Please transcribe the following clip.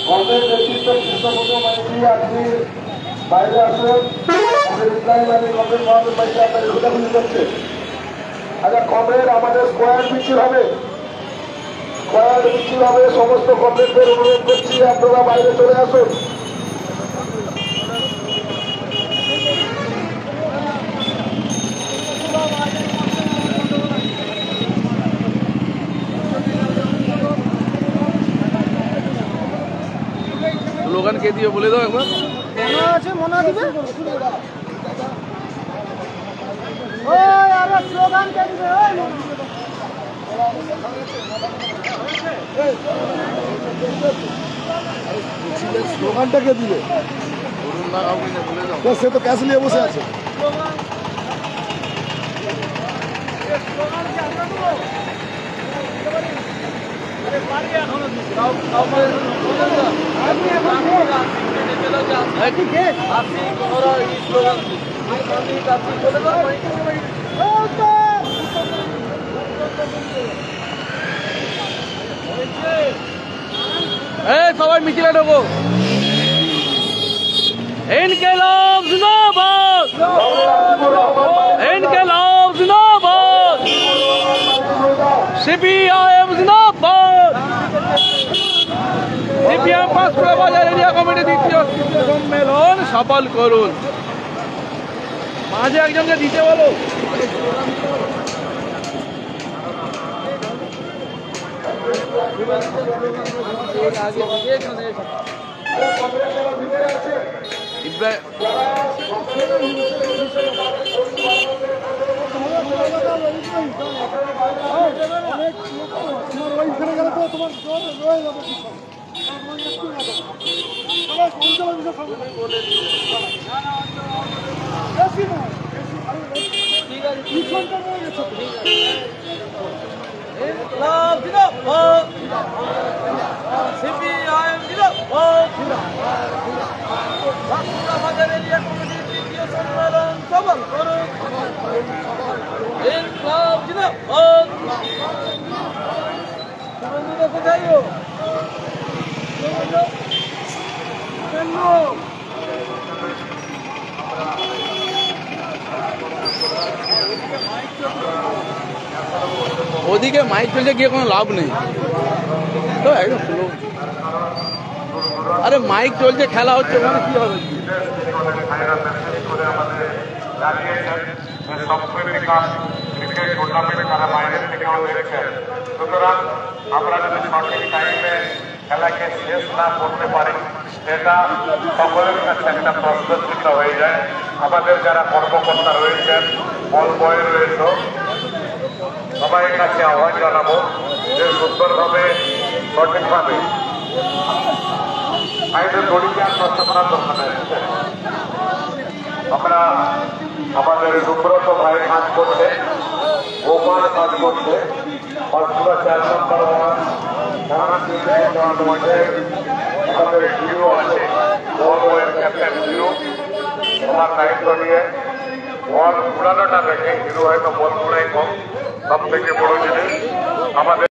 কংগ্রেস নেতৃত্ব কৃষ্ণপদ মাইতি আপনি বাইরে আসুন। ইসলামী বাহিনী কংগ্রেস মহাদেব মাইতি আপনাদের খোঁজাখুঁজি করছে। আচ্ছা, কংগ্রেস আমাদের স্কোয়ার মিছিল হবে, স্কোয়ার মিছিল হবে। সমস্ত কংগ্রেসদের অনুরোধ করছি আপনারা বাইরে চলে আসুন। স্লোগান কে দিবে বলে দাও একবার। মনে আছে, মনে দিবে। ওই আরে স্লোগান কে দিবে? ওই স্লোগানটা কে দিবে? সে তো ক্যাশ নিয়ে বসে আছে। সবাই মিছিলে ঢোকো। ইনকিলাব জিন্দাবাদ, ইনকিলাব জিন্দাবাদ, সিপিআইএম জিন্দাবাদ। সিপিএম পাঁচপুরা বাজার এরিয়া কমিটি দ্বিতীয় সম্মেলন সফল করুন। মাঝে একজনকে দিতে বলো। ওদিকে মাইক চলছে, গিয়ে কোনো লাভ নেই তো। একদম আরে মাইক চলছে, খেলা হচ্ছে, ওখানে কি হবে? সুতরাং আমরা যদি সঠিক টাইমে খেলাকে শেষ না করতে পারি, সেটা সকলের কাছে একটা প্রশ্নচিহ্ন হয়ে যায়। আমাদের যারা কর্মকর্তা রয়েছেন, বল বয় রয়েছে, সবাই কাছে আহ্বান জানাবো যে সুন্দরভাবে সঠিকভাবে আইনের দড়িকে আর নষ্ট করার দরকার নেই। আমরা আমাদের সুব্রত ভাই কাজ করছে, গোপাল কাজ করছে, পাঁচপুরা 4 নম্বর আমাদের হিরো আছে, বল বয়ের ক্যাপ্টেন হিরো, আমার দায়িত্ব নিয়ে বল উড়ানোটা দেখে হিরো হয়তো বল উড়াই কম, সব থেকে বড় জিনিস আমাদের